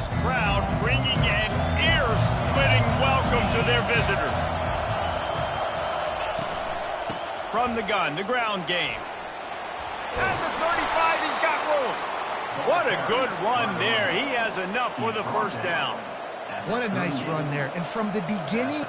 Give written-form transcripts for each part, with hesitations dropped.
this crowd bringing an ear-splitting welcome to their visitors. From the gun, the ground game. At the 35, he's got room. What a good run there. He has enough for the first down. What a nice run there. And from the beginning...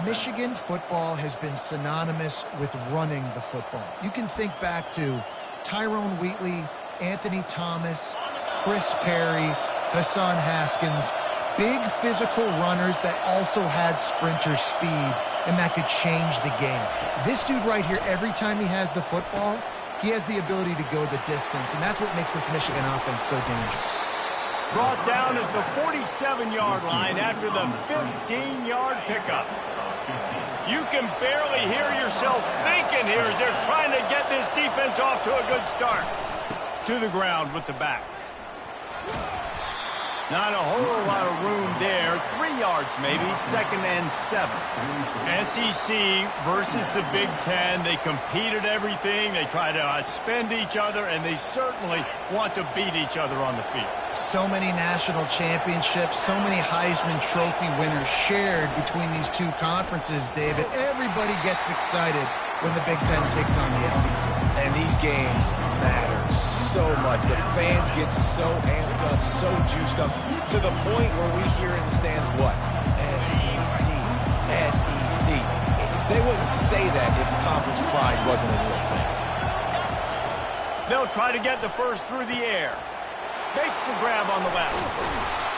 Michigan football has been synonymous with running the football. You can think back to Tyrone Wheatley, Anthony Thomas, Chris Perry, Hassan Haskins, big physical runners that also had sprinter speed and that could change the game. This dude right here, every time he has the football, he has the ability to go the distance, and that's what makes this Michigan offense so dangerous. Brought down at the 47-yard line after the 15-yard pickup. You can barely hear yourself thinking here as they're trying to get this defense off to a good start. To the ground with the back. Not a whole lot of room there. 3 yards maybe, 2nd and 7. SEC versus the Big Ten. They compete at everything. They try to outspend each other, and they certainly want to beat each other on the field. So many national championships, so many Heisman Trophy winners shared between these two conferences, David. Everybody gets excited when the Big Ten takes on the SEC. And these games matter so much. The fans get so amped up, so juiced up, to the point where we hear in the stands, what? SEC, SEC. They wouldn't say that if conference pride wasn't a real thing. They'll try to get the first through the air. Makes the grab on the left.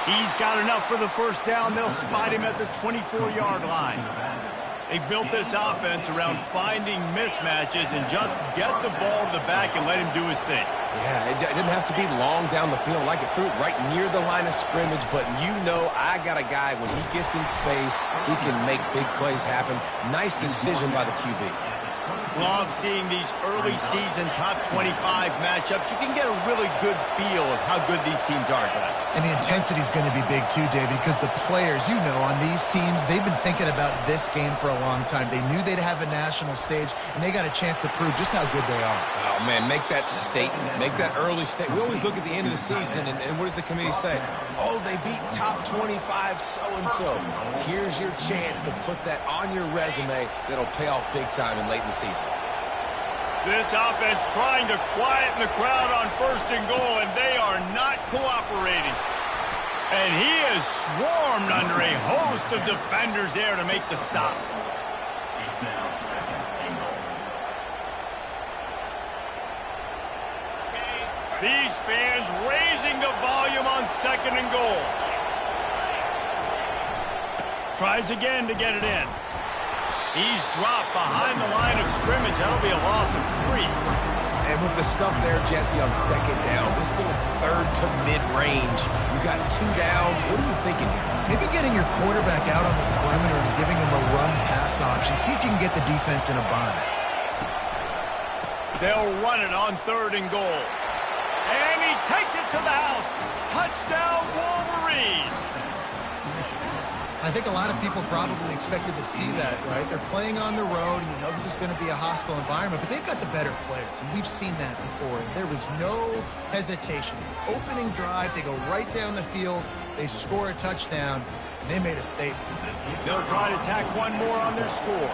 He's got enough for the first down. They'll spot him at the 24-yard line. They built this offense around finding mismatches and just get the ball to the back and let him do his thing. Yeah, it didn't have to be long down the field. Like it threw it right near the line of scrimmage, but you know I got a guy, when he gets in space, he can make big plays happen. Nice decision by the QB. Love seeing these early season top 25 matchups. You can get a really good feel of how good these teams are, guys. And the intensity is going to be big too, David, because the players, you know, on these teams, they've been thinking about this game for a long time. They knew they'd have a national stage, and they got a chance to prove just how good they are. Oh, man, make that statement. Make that early statement. We always look at the end of the season, and what does the committee say? Oh, they beat top 25 so-and-so. Here's your chance to put that on your resume that'll pay off big time and late in the season. This offense trying to quieten the crowd on 1st and goal, and they are not cooperating. And he is swarmed under a host of defenders there to make the stop. These fans raising the volume on 2nd and goal. Tries again to get it in. He's dropped behind the line of scrimmage. That'll be a loss of 3. And with the stuff there, Jesse, on 2nd down, this little 3rd to mid-range, you got 2 downs. What are you thinking here? Maybe getting your quarterback out on the perimeter and giving him a run-pass option. See if you can get the defense in a bind. They'll run it on 3rd and goal. And he takes it to the house. Touchdown, Wolverines. I think a lot of people probably expected to see that, right? They're playing on the road, and you know this is going to be a hostile environment, but they've got the better players, and we've seen that before. And there was no hesitation. Opening drive, they go right down the field, they score a touchdown, and they made a statement. They'll try to tack one more on their score.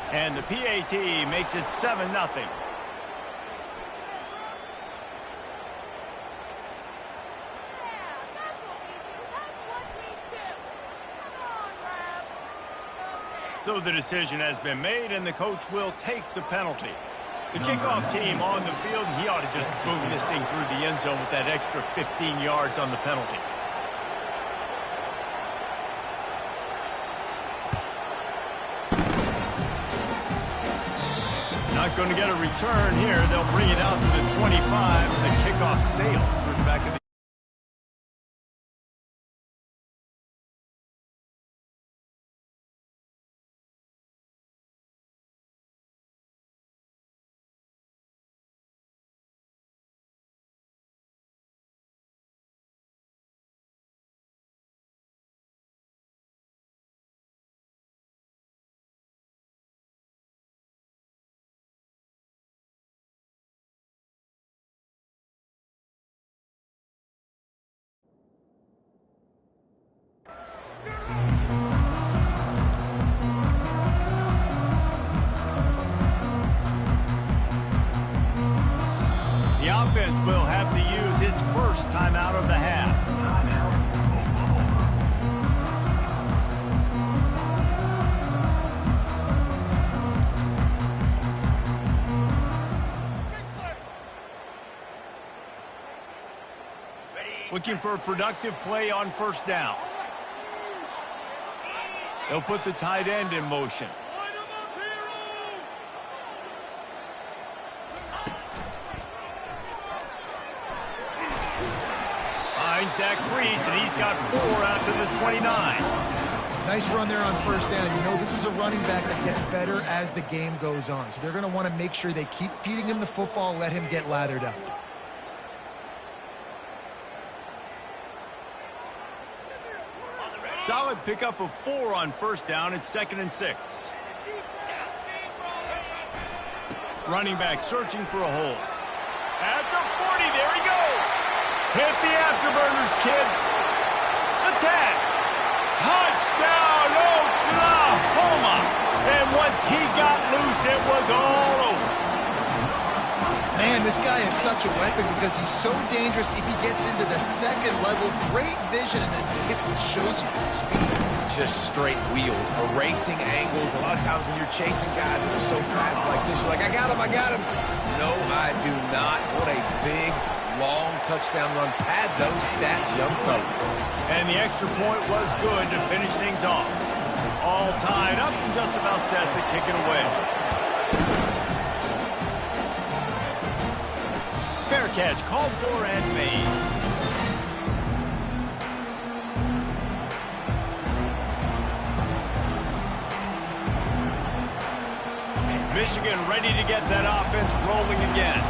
And the PAT makes it 7-0. So the decision has been made, and the coach will take the penalty. The kickoff team on the field, he ought to just boom this thing through the end zone with that extra 15 yards on the penalty. Not going to get a return here. They'll bring it out to the 25 as the kickoff sails through the back of the... The offense will have to use its first timeout of the half. Looking for a productive play on first down. They'll put the tight end in motion. Finds Zach Priest, and he's got 4 out to the 29. Nice run there on first down. You know, this is a running back that gets better as the game goes on. So they're going to want to make sure they keep feeding him the football, let him get lathered up. Solid pickup of 4 on first down. It's 2nd and 6. Running back searching for a hole. At the 40, there he goes. Hit the afterburners, kid. The 10. Touchdown, Oklahoma. And once he got loose, it was all over. Man, this guy is such a weapon because he's so dangerous if he gets into the second level. Great vision, and the hip shows you the speed. Just straight wheels, erasing angles. A lot of times when you're chasing guys that are so fast like this, you're like, I got him, I got him. No, I do not. What a big, long touchdown run. Pad those stats, young fella. And the extra point was good to finish things off. All tied up and just about set to kick it away. Fair catch called for and made. Michigan ready to get that offense rolling again.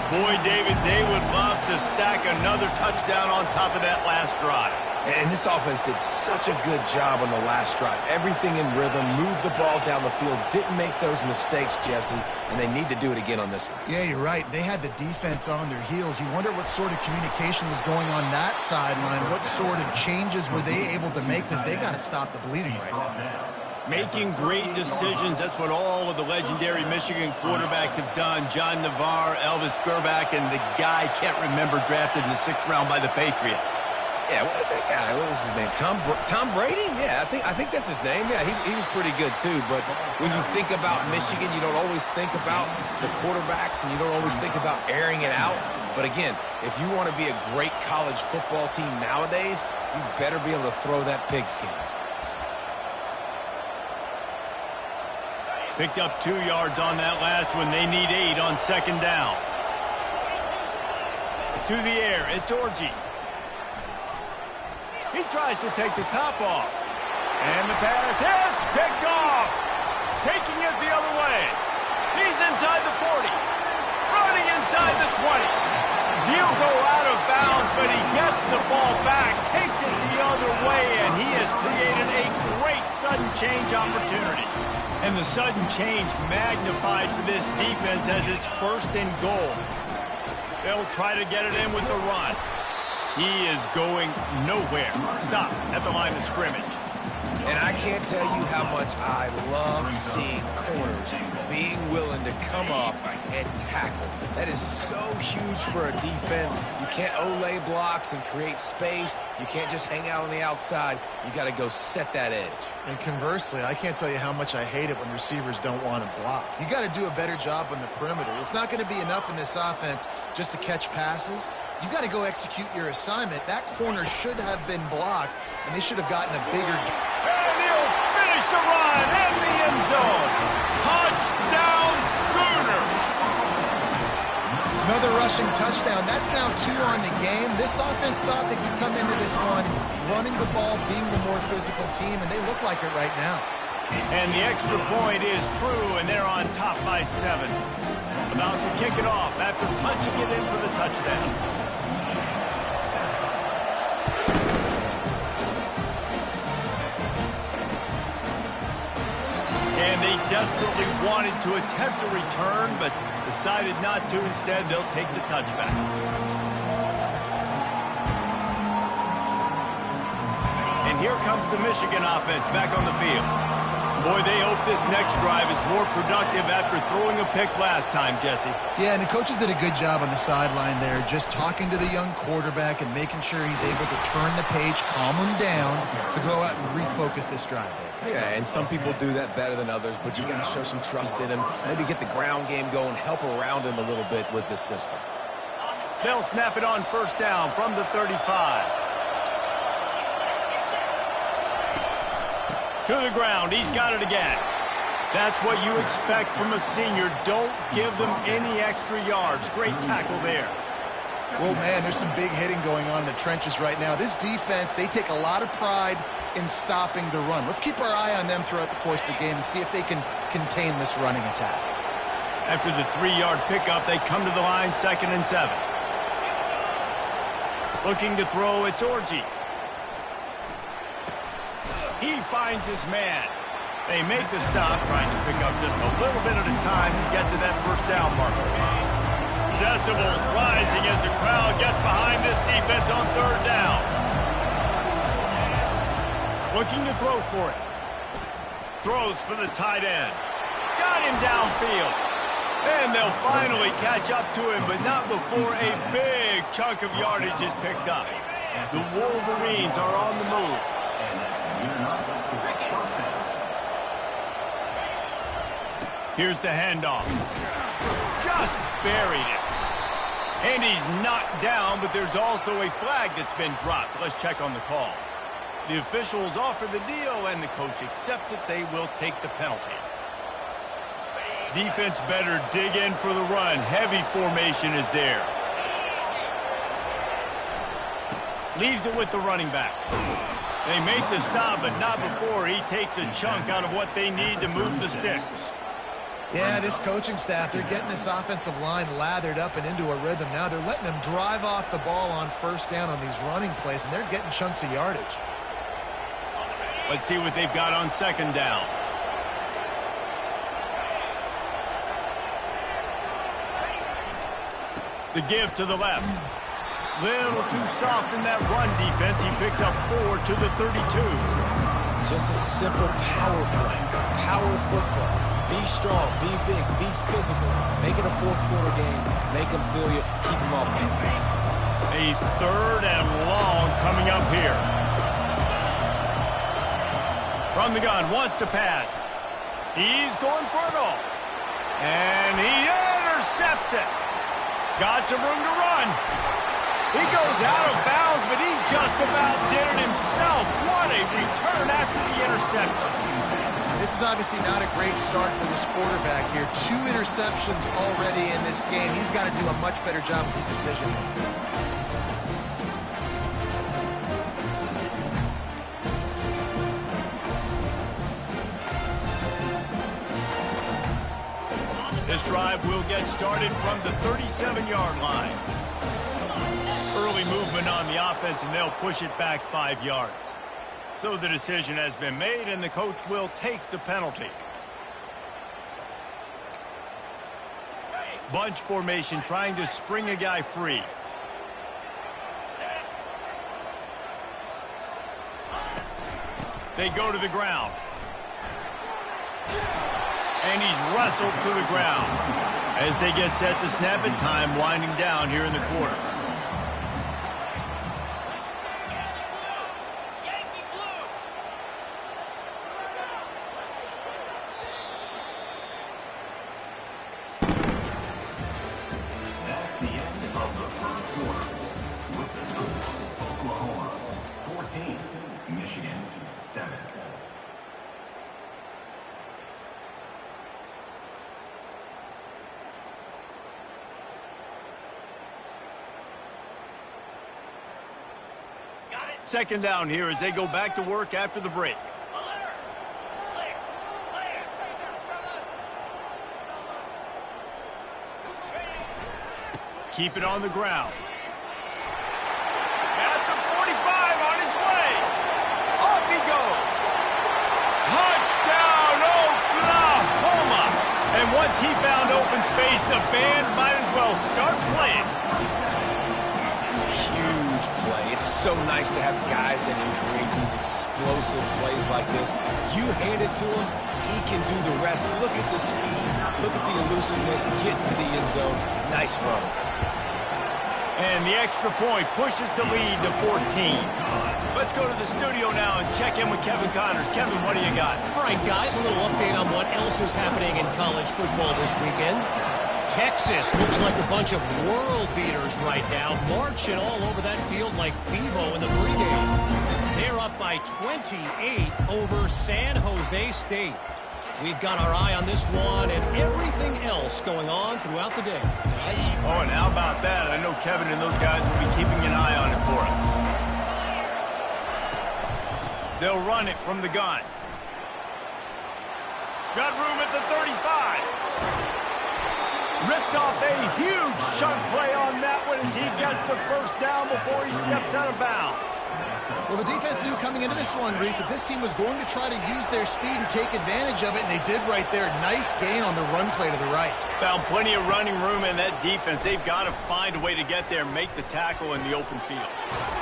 Boy, David, they would love to stack another touchdown on top of that last drive. And this offense did such a good job on the last drive. Everything in rhythm, moved the ball down the field, didn't make those mistakes, Jesse, and they need to do it again on this one. Yeah, you're right. They had the defense on their heels. You wonder what sort of communication was going on that sideline. What sort of changes were they able to make because they got to stop the bleeding right now. Making great decisions. That's what all of the legendary Michigan quarterbacks have done. John Navarre, Elvis Grbac, and the guy, can't remember, drafted in the 6th round by the Patriots. Yeah, what was his name? Tom Brady? Yeah, I think that's his name. Yeah, he was pretty good too. But when you think about Michigan, you don't always think about the quarterbacks, and you don't always think about airing it out. But again, if you want to be a great college football team nowadays, you better be able to throw that pigskin. Picked up 2 yards on that last one. They need 8 on 2nd down. To the air, it's Orji. He tries to take the top off. And the pass hits, picked off. Taking it the other way. He's inside the 40. Running inside the 20. He'll go out of bounds, but he gets the ball back, takes it the other way, and he has created a great sudden change opportunity. And the sudden change magnified for this defense as it's 1st and goal. They'll try to get it in with the run. He is going nowhere. Stop at the line of scrimmage. And I can't tell you how much I love seeing corners being willing to come up and tackle. That is so huge for a defense. You can't olay blocks and create space. You can't just hang out on the outside. You got to go set that edge. And conversely, I can't tell you how much I hate it when receivers don't want to block. You got to do a better job on the perimeter. It's not going to be enough in this offense just to catch passes. You've got to go execute your assignment. That corner should have been blocked, and they should have gotten a bigger... And he'll finish the run in the end zone. Touchdown, Sooners! Another rushing touchdown. That's now 2 on the game. This offense thought they could come into this one running the ball, being the more physical team, and they look like it right now. And the extra point is true, and they're on top by 7. About to kick it off after punching it in for the touchdown. And they desperately wanted to attempt a return, but decided not to. Instead, they'll take the touchback. And here comes the Michigan offense back on the field. Boy, they hope this next drive is more productive after throwing a pick last time, Jesse. Yeah, and the coaches did a good job on the sideline there, just talking to the young quarterback and making sure he's able to turn the page, calm him down, to go out and refocus this drive. Yeah, and some people do that better than others, but you got to show some trust in him, maybe get the ground game going, help around him a little bit with this system. They'll snap it on first down from the 35. To the ground, he's got it again. That's what you expect from a senior. Don't give them any extra yards. Great tackle there. Well, man, there's some big hitting going on in the trenches right now. This defense, they take a lot of pride in stopping the run. Let's keep our eye on them throughout the course of the game and see if they can contain this running attack. After the 3-yard pickup, they come to the line, 2nd and 7. Looking to throw, it's Orji. He finds his man. They make the stop, trying to pick up just a little bit at a time to get to that first down marker. Decibels rising as the crowd gets behind this defense on 3rd down. Looking to throw for it. Throws for the tight end. Got him downfield. And they'll finally catch up to him, but not before a big chunk of yardage is picked up. The Wolverines are on the move. Here's the handoff. Just buried it. And he's knocked down, but there's also a flag that's been dropped. Let's check on the call. The officials offer the deal, and the coach accepts it. They will take the penalty. Defense better dig in for the run. Heavy formation is there. Leaves it with the running back. They make the stop, but not before he takes a chunk out of what they need to move the sticks. Yeah, this coaching staff, they're getting this offensive line lathered up and into a rhythm. Now they're letting them drive off the ball on first down on these running plays, and they're getting chunks of yardage. Let's see what they've got on 2nd down. The give to the left. Little too soft in that run defense. He picks up 4 to the 32. Just a simple power play. Power football. Be strong, be big, be physical. Make it a 4th quarter game. Make them feel you. Keep them off hands. A 3rd and long coming up here. From the gun, wants to pass. He's going for it all. And he intercepts it. Got some room to run. He goes out of bounds, but he just about did it himself. What a return after the interception. This is obviously not a great start for this quarterback here. 2 interceptions already in this game. He's got to do a much better job with his decision. This drive will get started from the 37-yard line. Early movement on the offense, and they'll push it back 5 yards. So the decision has been made, and the coach will take the penalty. Bunch formation, trying to spring a guy free. They go to the ground. And he's wrestled to the ground. As they get set to snap it, time winding down here in the quarter. Second down here as they go back to work after the break. Keep it on the ground. At the 45 on his way. Off he goes. Touchdown, Oklahoma. And once he found open space, the band might as well start playing. Huge play. It's so nice to have guys that can create these explosive plays like this. You hand it to him, he can do the rest. Look at the speed. Look at the elusiveness. Get to the end zone. Nice run. And the extra point pushes the lead to 14. Let's go to the studio now and check in with Kevin Connors. Kevin, what do you got? All right, guys, a little update on what else is happening in college football this weekend. Texas looks like a bunch of world beaters right now, marching all over that field like Bevo in the pregame. They're up by 28 over San Jose State. We've got our eye on this one and everything else going on throughout the day, guys. Oh, and how about that? I know Kevin and those guys will be keeping an eye on it for us. They'll run it from the gun. Got room at the 35. Ripped off a huge chunk play on that one as he gets the first down before he steps out of bounds. Well, the defense knew coming into this one, Reese, that this team was going to try to use their speed and take advantage of it, and they did right there. Nice gain on the run play to the right. Found plenty of running room in that defense. They've got to find a way to get there and make the tackle in the open field.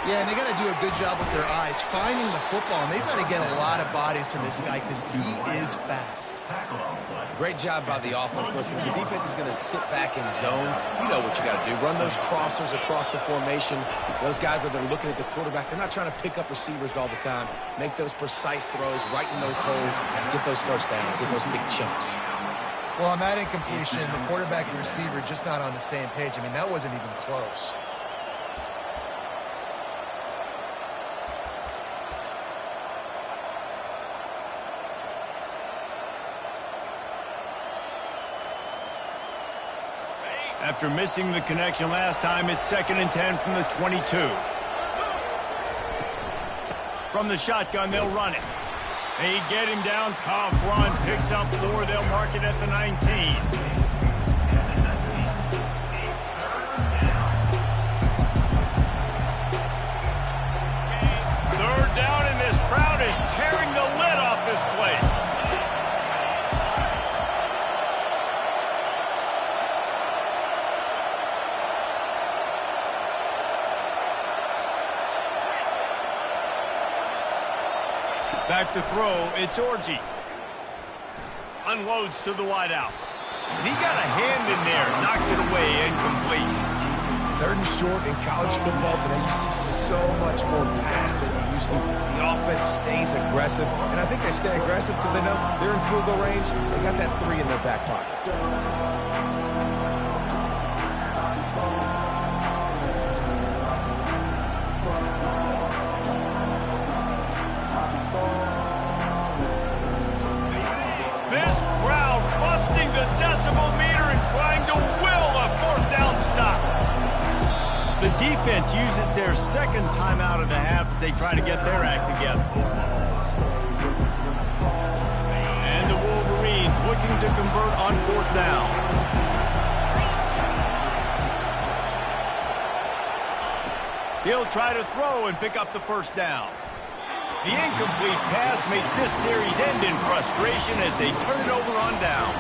Yeah, and they got to do a good job with their eyes, finding the football, and they've got to get a lot of bodies to this guy because he is fast. Great job by the offense. Listen, the defense is going to sit back in zone. You know what you got to do. Run those crossers across the formation. Those guys that are looking at the quarterback, they're not trying to pick up receivers all the time. Make those precise throws right in those holes. Get those first downs. Get those big chunks. Well, on that incompletion, the quarterback and receiver just not on the same page. I mean, that wasn't even close. After missing the connection last time, it's 2nd and 10 from the 22. From the shotgun, they'll run it. They get him down, tough run, picks up 4, they'll mark it at the 19. Third down, and this crowd is tearing the lid off this place. Back to throw, it's Orji. Unloads to the wideout. And he got a hand in there, knocks it away, incomplete. 3rd and short in college football today, you see so much more pass than you used to. The offense stays aggressive, and I think they stay aggressive because they know they're in field goal range. They got that 3 in their back pocket. The decimal meter and trying to will a 4th down stop. The defense uses their 2nd timeout of the half as they try to get their act together. And the Wolverines looking to convert on 4th down. He'll try to throw and pick up the first down. The incomplete pass makes this series end in frustration as they turn it over on down.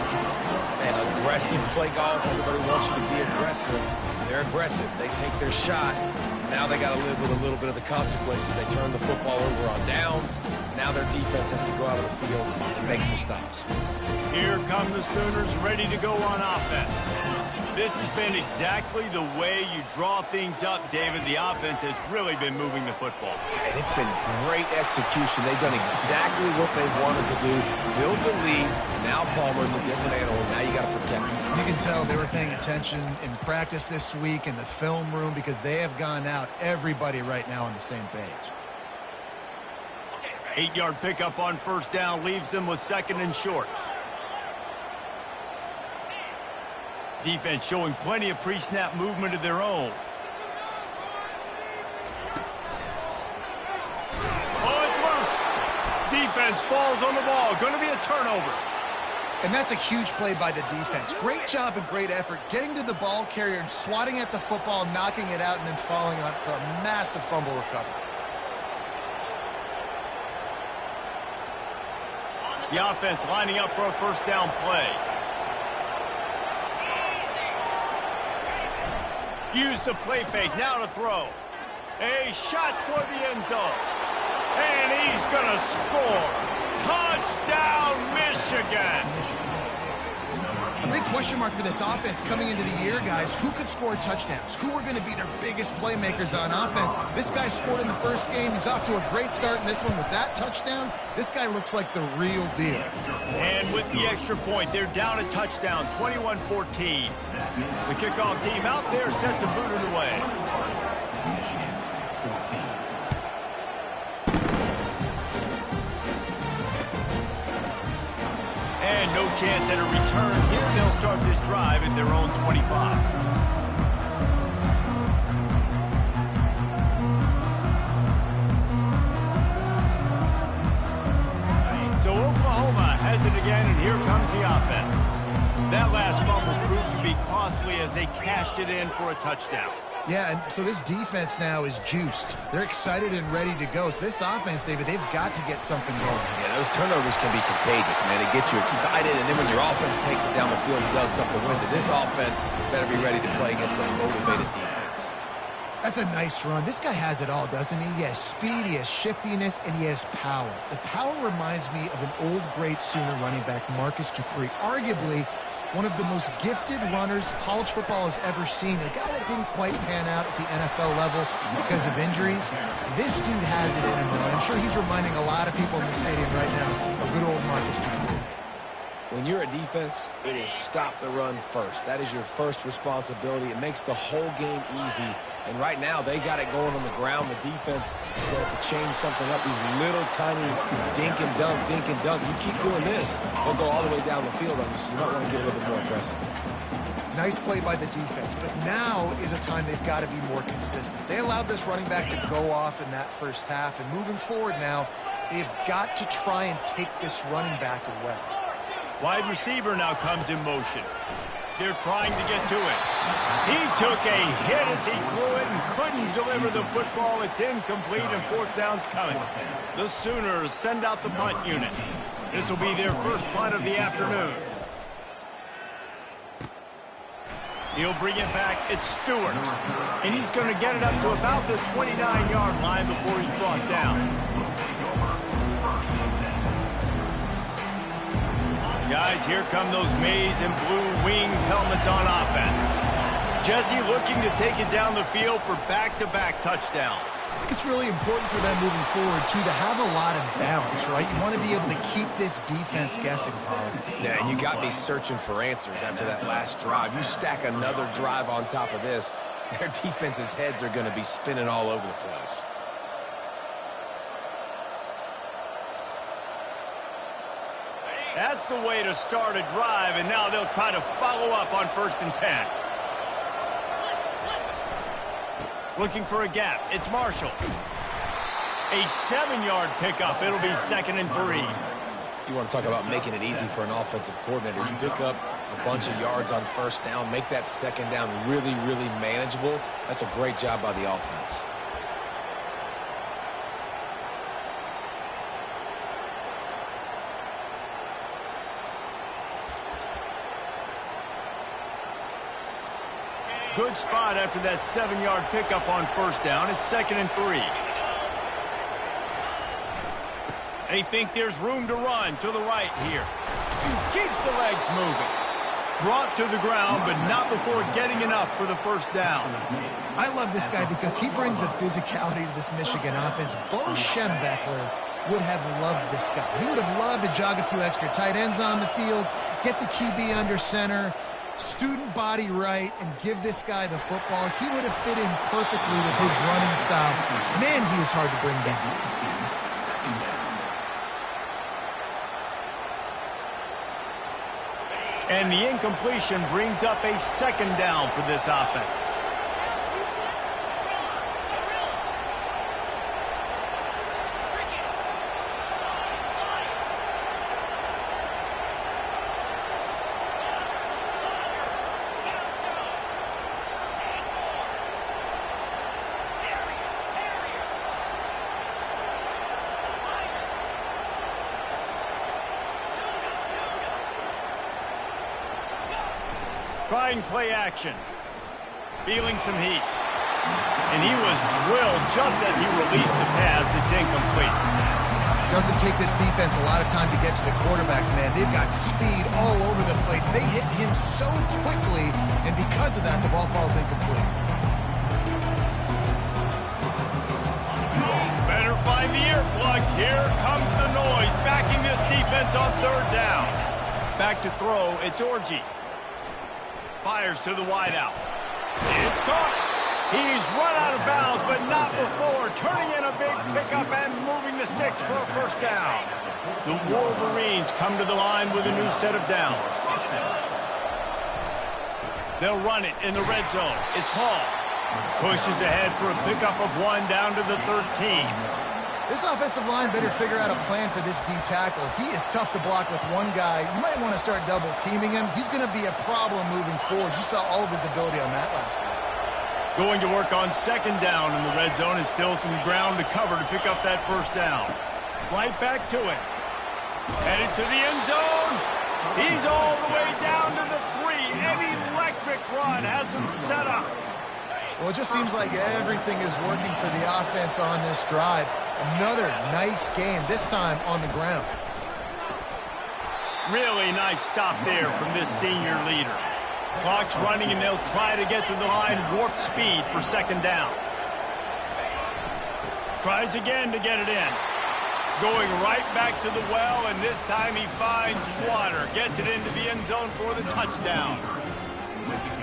And aggressive play calls. Everybody wants you to be aggressive. They're aggressive. They take their shot. Now they got to live with a little bit of the consequences. They turn the football over on downs. Now their defense has to go out of the field and make some stops. Here come the Sooners ready to go on offense. This has been exactly the way you draw things up, David. The offense has really been moving the football. And it's been great execution. They've done exactly what they wanted to do. Build the lead. Now Palmer's a different animal. Now you got to protect him. You can tell they were paying attention in practice this week in the film room because they have gone out, everybody right now on the same page. 8-yard pickup on 1st down leaves them with 2nd and short. Defense showing plenty of pre-snap movement of their own. defense falls on the ball. Going to be a turnover. And that's a huge play by the defense. Great job and great effort getting to the ball carrier and swatting at the football, knocking it out, and then falling on it for a massive fumble recovery. The offense lining up for a first down play. Use the play fake. Now to throw. A shot toward the end zone. And he's going to score. Touchdown, Michigan. A big question mark for this offense coming into the year, guys. Who could score touchdowns? Who are going to be their biggest playmakers on offense? This guy scored in the first game. He's off to a great start in this one with that touchdown. This guy looks like the real deal. And with the extra point, they're down a touchdown, 21-14. The kickoff team out there set to boot it away. And no chance at a return here. They'll start this drive at their own 25. So Oklahoma has it again, and here comes the offense. That last fumble proved to be costly as they cashed it in for a touchdown. Yeah, and so this defense now is juiced. They're excited and ready to go. So this offense, David, they've got to get something going. Yeah, those turnovers can be contagious, man. It gets you excited, and then when your offense takes it down the field and does something with it, this offense better be ready to play against a motivated defense. That's a nice run. This guy has it all, doesn't he? He has speed, he has shiftiness, and he has power. The power reminds me of an old, great Sooner running back, Marcus Dupree, arguably one of the most gifted runners college football has ever seen. A guy that didn't quite pan out at the NFL level because of injuries. This dude has it in him, though. I'm sure he's reminding a lot of people in the stadium right now of good old Marcus Dupree. When you're a defense, it is stop the run first. That is your first responsibility. It makes the whole game easy. And right now, they got it going on the ground. The defense is going to have to change something up. These little tiny dink and dunk, dink and dunk. You keep doing this, they'll go all the way down the field on you, so you might want to get a little bit more aggressive. Nice play by the defense, but now is a time they've got to be more consistent. They allowed this running back to go off in that first half, and moving forward now, they've got to try and take this running back away. Wide receiver now comes in motion. They're trying to get to it. He took a hit as he threw it and couldn't deliver the football. It's incomplete and fourth down's coming. The Sooners send out the punt unit. This will be their first punt of the afternoon. He'll bring it back. It's Stewart. And he's going to get it up to about the 29-yard line before he's brought down. Guys, here come those maize and blue winged helmets on offense. Jesse looking to take it down the field for back-to-back touchdowns. I think it's really important for them moving forward, too, to have a lot of balance, right? You want to be able to keep this defense guessing, Paul. Yeah, and you got me searching for answers after that last drive. You stack another drive on top of this, their defense's heads are going to be spinning all over the place. That's the way to start a drive, and now they'll try to follow up on 1st and 10. Looking for a gap. It's Marshall. A 7-yard pickup. It'll be 2nd and 3. You want to talk about making it easy for an offensive coordinator. You pick up a bunch of yards on 1st down, make that 2nd down really, really manageable. That's a great job by the offense. Good spot after that 7-yard pickup on 1st down. It's 2nd and 3. They think there's room to run to the right here. Keeps the legs moving. Brought to the ground, but not before getting enough for the 1st down. I love this guy because he brings a physicality to this Michigan offense. Bo Schembechler would have loved this guy. He would have loved to jog a few extra tight ends on the field, get the QB under center, student body right, and give this guy the football. He would have fit in perfectly with his running style. Man, he is hard to bring down. And the incompletion brings up a 2nd down for this offense. Trying play action. Feeling some heat. And he was drilled just as he released the pass. It's incomplete. Doesn't take this defense a lot of time to get to the quarterback, man. They've got speed all over the place. They hit him so quickly, and because of that, the ball falls incomplete. Better find the earplugs. Here comes the noise, backing this defense on third down. Back to throw, it's Orji. Fires to the wideout. It's caught. He's run out of bounds, but not before. Turning in a big pickup and moving the sticks for a first down. The Wolverines come to the line with a new set of downs. They'll run it in the red zone. It's Hall. Pushes ahead for a pickup of 1 down to the 13. This offensive line better figure out a plan for this D tackle. He is tough to block with one guy. You might want to start double teaming him. He's going to be a problem moving forward. You saw all of his ability on that last week. Going to work on second down in the red zone, and still some ground to cover to pick up that first down. Right back to it. Headed to the end zone. He's all the way down to the 3. An electric run has him set up. Well, it just seems like everything is working for the offense on this drive. Another nice game, this time on the ground. Really nice stop there from this senior leader. Clock's running, and they'll try to get to the line warp speed for second down. Tries again to get it in. Going right back to the well, and this time he finds water. Gets it into the end zone for the touchdown.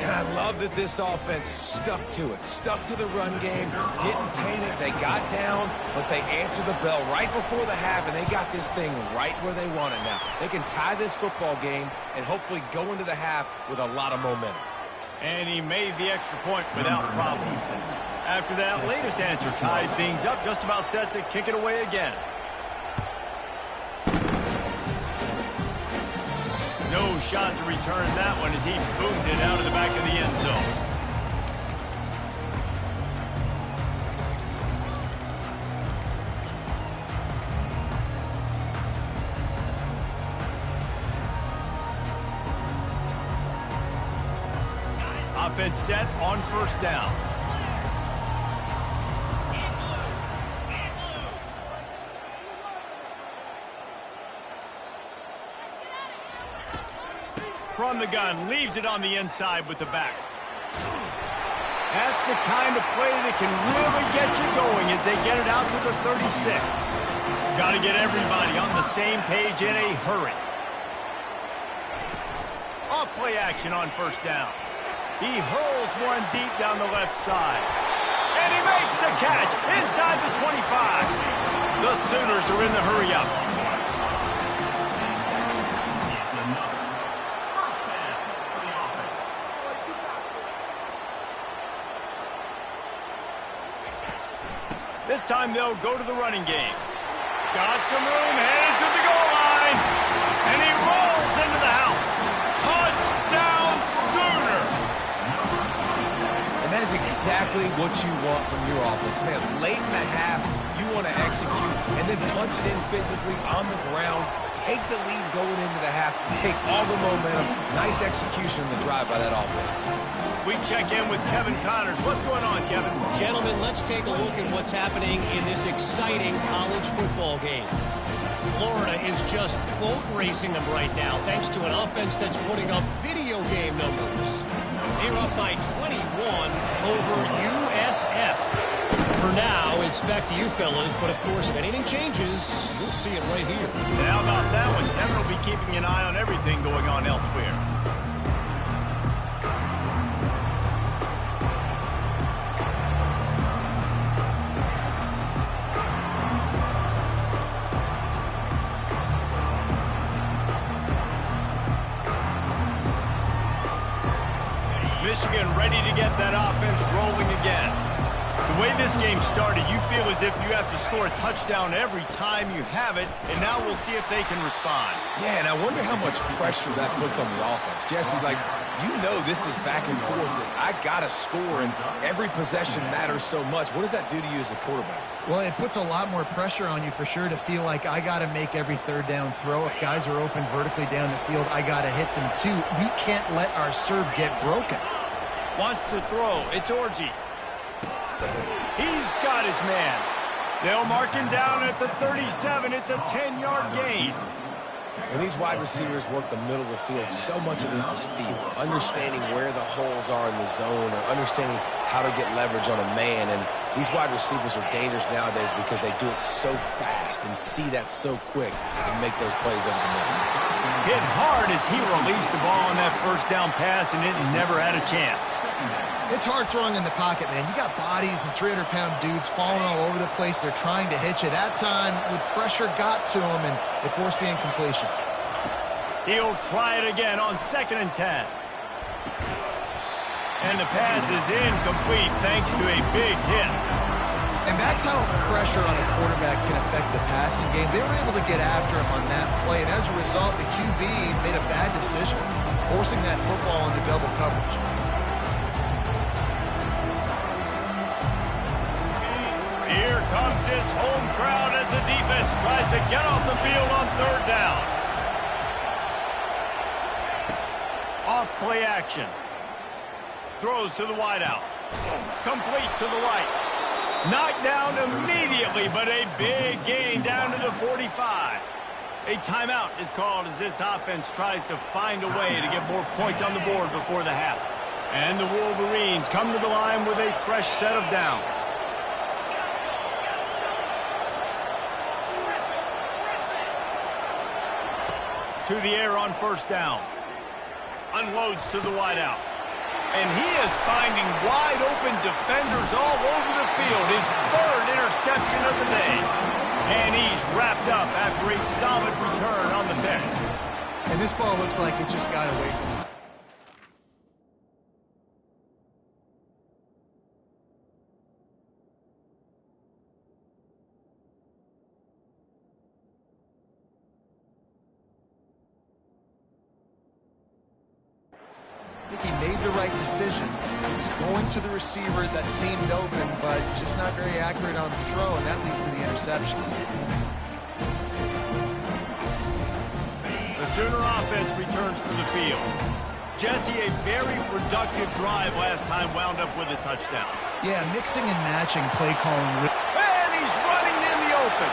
And I love that this offense stuck to it. Stuck to the run game. Didn't panic. They got down, but they answered the bell right before the half, and they got this thing right where they want it now. They can tie this football game and hopefully go into the half with a lot of momentum. And he made the extra point without problem. After that latest answer tied things up, just about set to kick it away again. No shot to return that one as he boomed it out of the back of the end zone. Offense set on first down. From the gun, leaves it on the inside with the back. That's the kind of play that can really get you going as they get it out to the 36. Got to get everybody on the same page in a hurry. Off play action on first down. He hurls one deep down the left side. And he makes the catch inside the 25. The Sooners are in the hurry-up. This time they'll go to the running game. Got some room, headed to the goal line. And he rolls into the house. Touchdown Sooners! And that is exactly what you want from your offense. Man, late in the half, you want to execute and then punch it in physically on the ground. Take the lead going into the half. Take all the momentum. Nice execution in the drive by that offense. We check in with Kevin Connors. What's going on, Kevin? Gentlemen, let's take a look at what's happening in this exciting college football game. Florida is just boat racing them right now, thanks to an offense that's putting up video game numbers. They're up by 21 over USF. For now, it's back to you fellas, but of course, if anything changes, you'll see it right here. And how about that one? Kevin will be keeping an eye on everything going on elsewhere. Michigan ready to get that offense rolling again. The way this game started, you feel as if you have to score a touchdown every time you have it, and now we'll see if they can respond. Yeah, and I wonder how much pressure that puts on the offense. Jesse, like, You know this is back and forth, that I got to score, and every possession matters so much. What does that do to you as a quarterback? Well, it puts a lot more pressure on you for sure to feel like I got to make every third down throw. If guys are open vertically down the field, I got to hit them too. We can't let our serve get broken. Wants to throw. It's Orji. He's got his man. They'll mark him down at the 37. It's a 10-yard gain. When these wide receivers work the middle of the field, so much of this is feel. Understanding where the holes are in the zone, or understanding how to get leverage on a man. And these wide receivers are dangerous nowadays because they do it so fast and see that so quick and make those plays over the middle. Hit hard as he released the ball on that first down pass, and it never had a chance. It's hard throwing in the pocket, man. You got bodies and 300-pound dudes falling all over the place. They're trying to hit you. That time, the pressure got to him, and it forced the incompletion. He'll try it again on 2nd and 10. And the pass is incomplete thanks to a big hit. And that's how pressure on a quarterback can affect the passing game. They were able to get after him on that play, and as a result, the QB made a bad decision, forcing that football into double coverage. Here comes this home crowd as the defense tries to get off the field on 3rd down. Off play action. Throws to the wideout. Complete to the right. Knocked down immediately, but a big gain down to the 45. A timeout is called as this offense tries to find a way to get more points on the board before the half. And the Wolverines come to the line with a fresh set of downs. To the air on 1st down. Unloads to the wideout. And he is finding wide-open defenders all over the field. His 3rd interception of the day. And he's wrapped up after a solid return on the pick. And this ball looks like it just got away from him. I think he made the right decision. He was going to the receiver that seemed open, but just not very accurate on the throw, and that leads to the interception. The Sooner offense returns to the field. Jesse, a very productive drive last time, wound up with a touchdown. Yeah, mixing and matching play calling. And he's running in the open.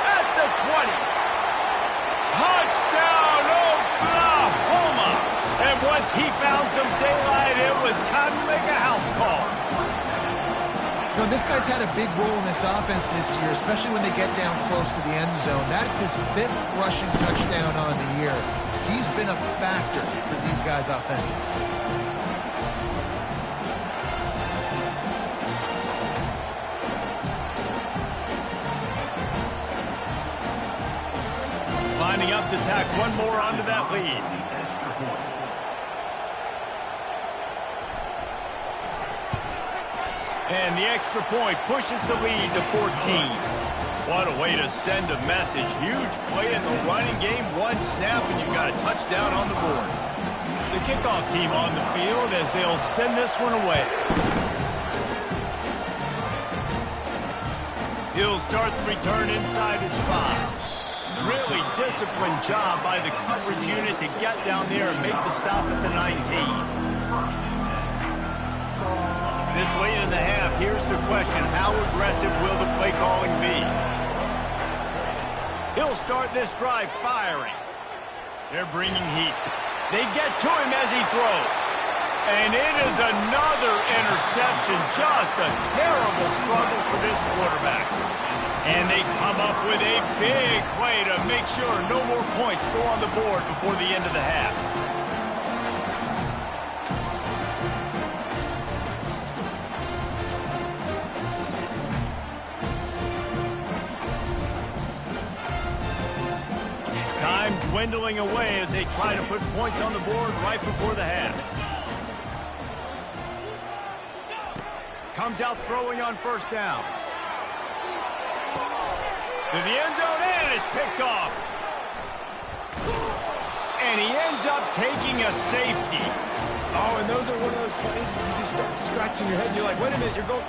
At the 20. Touchdown, Oklahoma! And once he found some daylight, it was time to make a house call. You know, this guy's had a big role in this offense this year, especially when they get down close to the end zone. That's his 5th rushing touchdown on the year. He's been a factor for these guys offensively. Lining up to tack one more onto that lead. And the extra point pushes the lead to 14. What a way to send a message. Huge play in the running game. One snap and you've got a touchdown on the board. The kickoff team on the field as they'll send this one away. He'll start the return inside his 5. Really disciplined job by the coverage unit to get down there and make the stop at the 19. This late in the half, here's the question. How aggressive will the play calling be? He'll start this drive firing. They're bringing heat. They get to him as he throws. And it is another interception. Just a terrible struggle for this quarterback. And they come up with a big play to make sure no more points go on the board before the end of the half. Time dwindling away as they try to put points on the board right before the half. Comes out throwing on 1st down. To the end zone, and it's picked off. And he ends up taking a safety. Oh, and those are one of those plays where you just start scratching your head. And you're like, wait a minute, you're going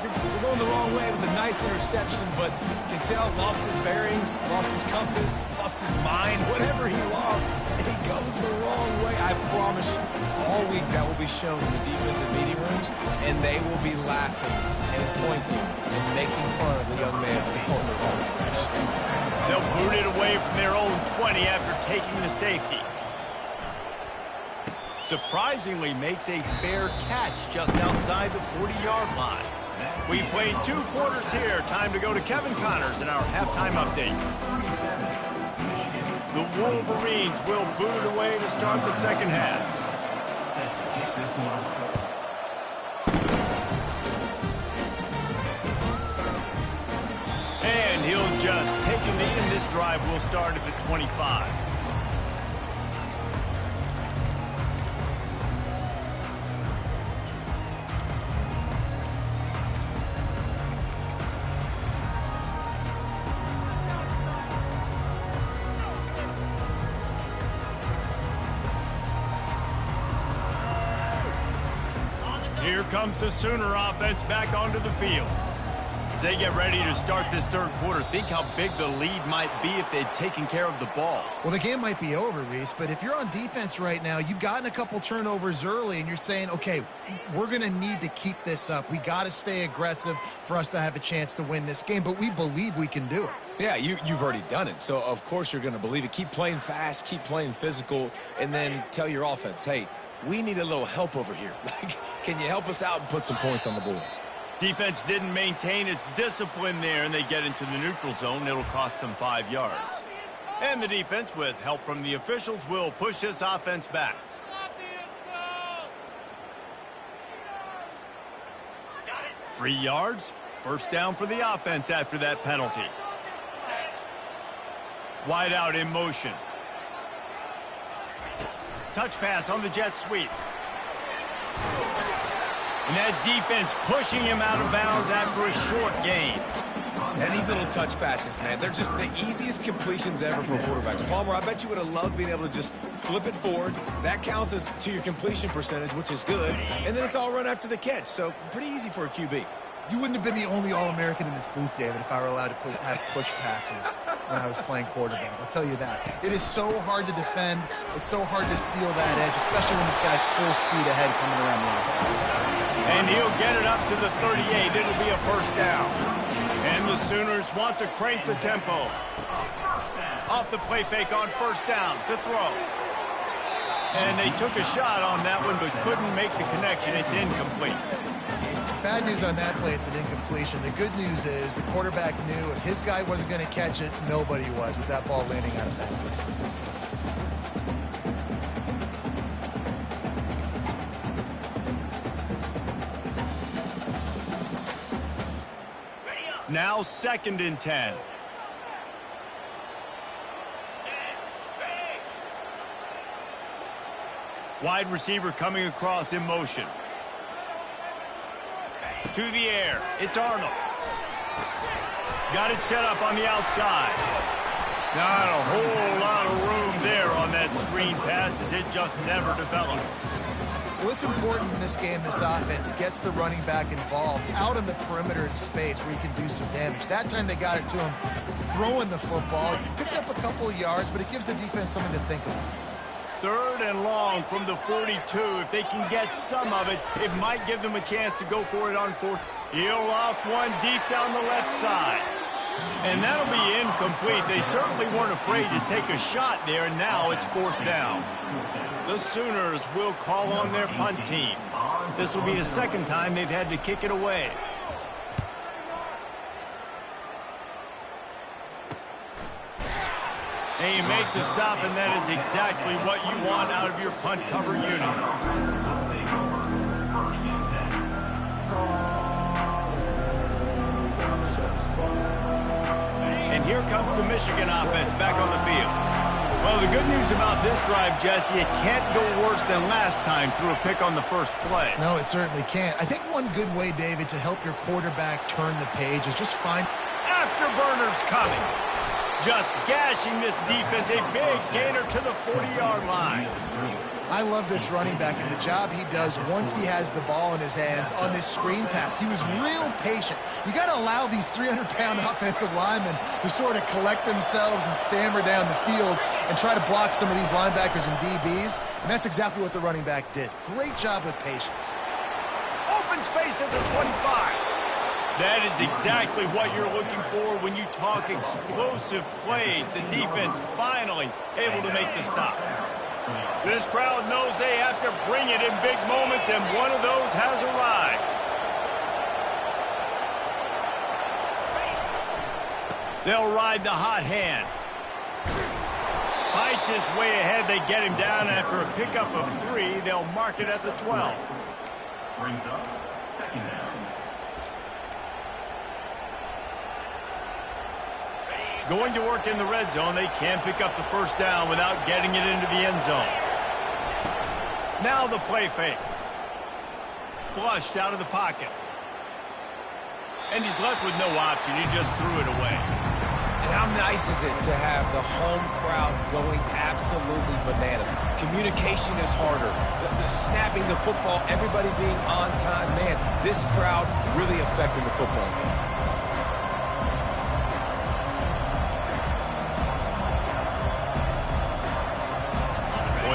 the wrong way. It was a nice interception, but you can tell lost his bearings, lost his compass, lost his mind, whatever he lost. And he goes the wrong way. I promise you, all week that will be shown in the defensive meeting rooms, and they will be laughing and pointing and making fun of the young man for pulling the wrong direction. They'll boot it away from their own 20 after taking the safety. Surprisingly makes a fair catch just outside the 40-yard line. We played 2 quarters here. Time to go to Kevin Connors in our halftime update. The Wolverines will boot it away to start the second half. And he'll just take a knee, and this drive will start at the 25. Here comes the Sooner offense back onto the field. As they get ready to start this third quarter, think how big the lead might be if they'd taken care of the ball. Well, the game might be over, Reese, but if you're on defense right now, you've gotten a couple turnovers early, and you're saying, okay, we're going to need to keep this up. We got to stay aggressive for us to have a chance to win this game, but we believe we can do it. Yeah, you've already done it, so of course you're going to believe it. Keep playing fast, keep playing physical, and then tell your offense, hey, we need a little help over here. Like, can you help us out and put some points on the board? Defense didn't maintain its discipline there, and they get into the neutral zone. It'll cost them 5 yards. And the defense, with help from the officials, will push this offense back. 3 yards. First down for the offense after that penalty. Wide out in motion. Touch pass on the jet sweep. And that defense pushing him out of bounds after a short gain. And these little touch passes, man, they're just the easiest completions ever for quarterbacks. Palmer, I bet you would have loved being able to just flip it forward. That counts as to your completion percentage, which is good. And then it's all run after the catch, so pretty easy for a QB. You wouldn't have been the only All-American in this booth, David, if I were allowed to have push passes when I was playing quarterback. I'll tell you that. It is so hard to defend. It's so hard to seal that edge, especially when this guy's full speed ahead coming around the outside. And he'll get it up to the 38. It'll be a first down. And the Sooners want to crank the tempo. Off the play fake on first down to throw. And they took a shot on that one, but couldn't make the connection. It's incomplete. Bad news on that play, it's an incompletion. The good news is the quarterback knew if his guy wasn't going to catch it, nobody was with that ball landing out of bounds. Now 2nd and 10. Wide receiver coming across in motion. To the air. It's Arnold. Got it set up on the outside. Not a whole lot of room there on that screen pass as it just never developed. What's important in this game, this offense gets the running back involved out in the perimeter in space where he can do some damage. That time they got it to him throwing the football. Picked up a couple of yards, but it gives the defense something to think about. 3rd and long from the 42. If they can get some of it, it might give them a chance to go for it on 4th. He'll off one deep down the left side. And that'll be incomplete. They certainly weren't afraid to take a shot there, and now it's 4th down. The Sooners will call on their punt team. This will be the 2nd time they've had to kick it away. And you make the stop, and that is exactly what you want out of your punt cover unit. And here comes the Michigan offense back on the field. Well, the good news about this drive, Jesse, it can't go worse than last time through a pick on the first play. No, it certainly can't. I think one good way, David, to help your quarterback turn the page is just find afterburners coming. Just gashing this defense, a big gainer to the 40-yard line. I love this running back and the job he does once he has the ball in his hands on this screen pass. He was real patient. You got to allow these 300-pound offensive linemen to sort of collect themselves and stammer down the field and try to block some of these linebackers and DBs, and that's exactly what the running back did. Great job with patience. Open space at the 25. That is exactly what you're looking for when you talk explosive plays. The defense finally able to make the stop. This crowd knows they have to bring it in big moments, and one of those has arrived. They'll ride the hot hand. Fights his way ahead. They get him down after a pickup of 3. They'll mark it at the 12. Brings up second down. Going to work in the red zone, they can't pick up the first down without getting it into the end zone. Now the play fake. Flushed out of the pocket. And he's left with no option. He just threw it away. And how nice is it to have the home crowd going absolutely bananas? Communication is harder. The snapping the football, everybody being on time. Man, this crowd really affecting the football game.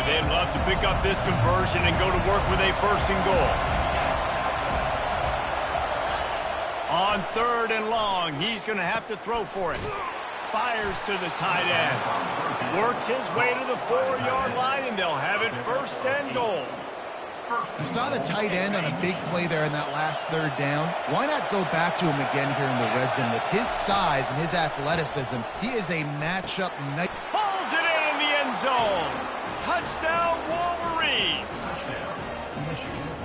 They'd love to pick up this conversion and go to work with a 1st and goal. On 3rd and long, he's going to have to throw for it. Fires to the tight end. Works his way to the 4-yard line, and they'll have it 1st and goal. You saw the tight end on a big play there in that last 3rd down. Why not go back to him again here in the red zone? With his size and his athleticism, he is a matchup night. Pulls it in the end zone. Touchdown, Wolverines!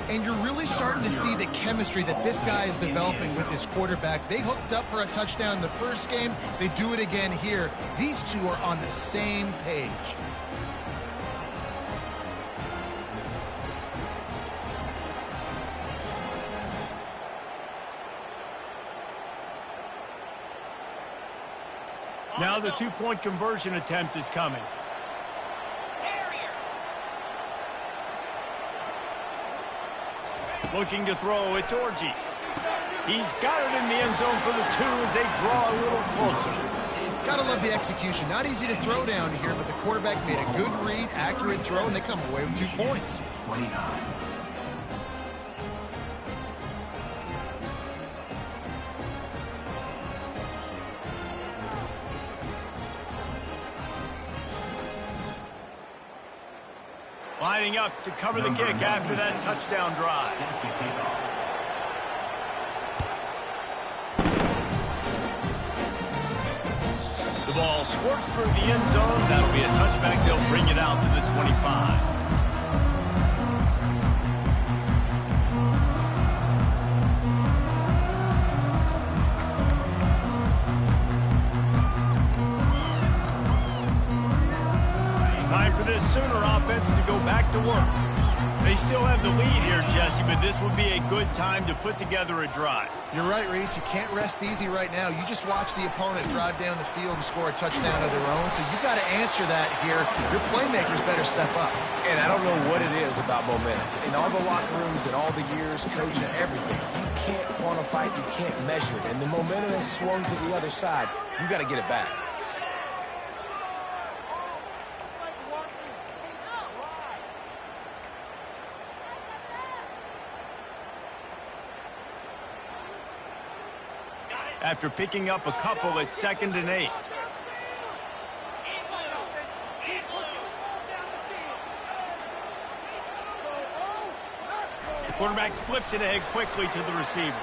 And you're really starting to see the chemistry that this guy is developing with his quarterback. They hooked up for a touchdown in the first game. They do it again here. These two are on the same page. Now the 2-point conversion attempt is coming. Looking to throw, it's Orji. He's got it in the end zone for the 2 as they draw a little closer. Gotta love the execution. Not easy to throw down here, but the quarterback made a good read, accurate throw, and they come away with 2 points. 29. Lining up to cover the kick after that touchdown drive. The ball squirts through the end zone. That'll be a touchback. They'll bring it out to the 25. Time for this Sooner offense to go back to work. They still have the lead here, Jesse, but this would be a good time to put together a drive. You're right, Reese. You can't rest easy right now. You just watch the opponent drive down the field and score a touchdown of their own, so you've got to answer that here. Your playmakers better step up. And I don't know what it is about momentum. In all the locker rooms and all the years coaching everything, you can't quantify it, you can't measure it. And the momentum has swung to the other side. You got to get it back. After picking up a couple at 2nd and 8. Quarterback flips it ahead quickly to the receiver.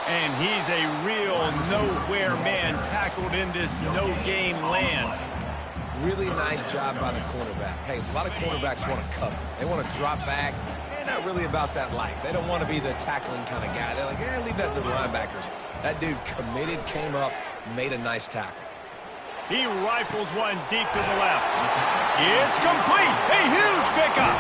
And he's a real nowhere man tackled in this no-game land. Really nice job by the cornerback. Hey, a lot of cornerbacks want to cover. They want to drop back. They're not really about that life. They don't want to be the tackling kind of guy. They're like, leave that to the linebackers. That dude committed, came up, made a nice tackle. He rifles one deep to the left. It's complete. A huge pickup.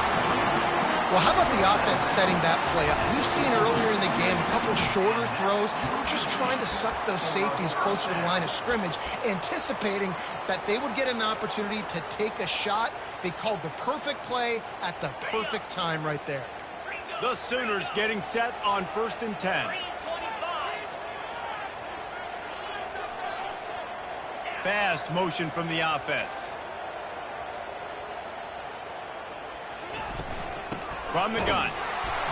Well, how about the offense setting that play up? We've seen earlier in the game a couple shorter throws. They're just trying to suck those safeties closer to the line of scrimmage, anticipating that they would get an opportunity to take a shot. They called the perfect play at the perfect time right there. The Sooners getting set on 1st and 10. Fast motion from the offense. From the gun.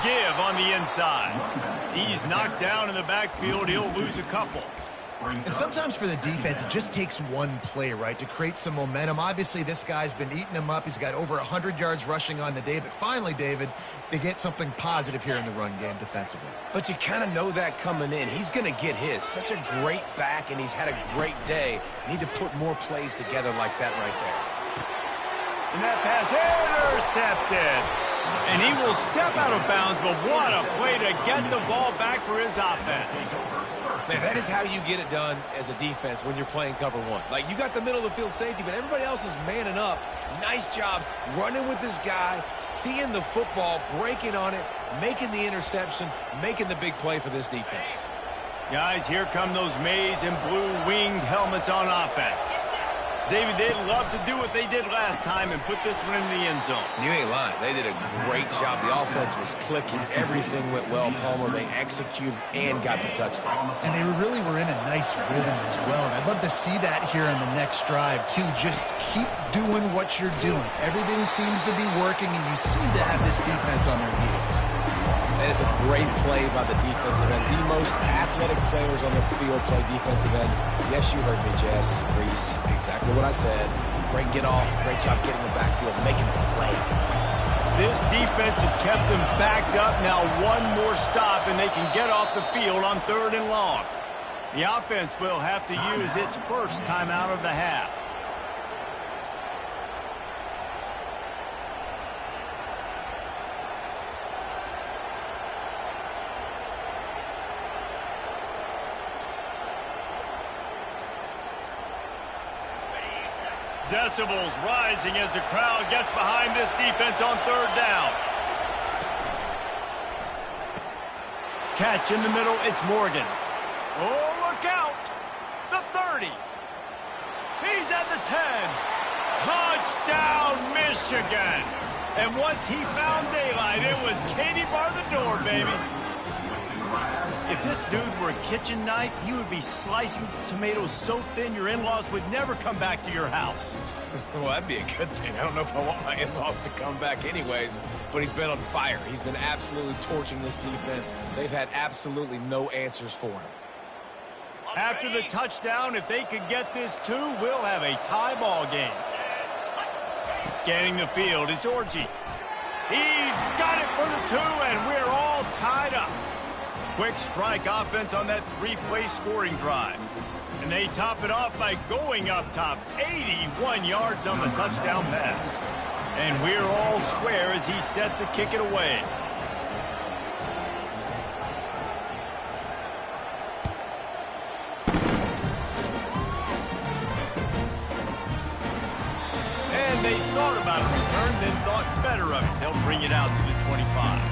Give on the inside. He's knocked down in the backfield. He'll lose a couple. And sometimes for the defense, it just takes one play, right, to create some momentum. Obviously, this guy's been eating them up. He's got over 100 yards rushing on the day. But finally, David, they get something positive here in the run game defensively. But you kind of know that coming in. He's going to get his. Such a great back, and he's had a great day. Need to put more plays together like that right there. And that pass intercepted. And he will step out of bounds, but what a play to get the ball back for his offense. Man, that is how you get it done as a defense when you're playing cover one. Like, you got the middle of the field safety, but everybody else is manning up. Nice job running with this guy, seeing the football, breaking on it, making the interception, making the big play for this defense. Guys, here come those maize and blue winged helmets on offense. David, they'd love to do what they did last time and put this one in the end zone. You ain't lying. They did a great job. The offense was clicking. Everything went well, Palmer. They executed and got the touchdown. And they really were in a nice rhythm as well. And I'd love to see that here in the next drive, too. Just keep doing what you're doing. Everything seems to be working, and you seem to have this defense on their heels. And it's a great play by the defensive end. The most athletic players on the field play defensive end. Yes, you heard me, Jess, Reese. Exactly what I said. Great get off. Great job getting the backfield, making the play. This defense has kept them backed up. Now one more stop, and they can get off the field on 3rd and long. The offense will have to use its first timeout of the half. Decibels rising as the crowd gets behind this defense on 3rd down. Catch in the middle, it's Morgan. Oh, look out! The 30. He's at the 10. Touchdown, Michigan! And once he found daylight, it was Katie bar the door, baby. If this dude were a kitchen knife, he would be slicing tomatoes so thin your in-laws would never come back to your house. Well, that'd be a good thing. I don't know if I want my in-laws to come back anyways, but he's been on fire. He's been absolutely torching this defense. They've had absolutely no answers for him. After the touchdown, if they could get this too, we'll have a tie ball game. Scanning the field, it's Orji. He's got it for the 2, and we're all tied up. Quick strike offense on that 3-play scoring drive. And they top it off by going up top, 81 yards on the touchdown pass. And we're all square as he's set to kick it away. And they thought about a return, then thought better of it. They'll bring it out to the 25.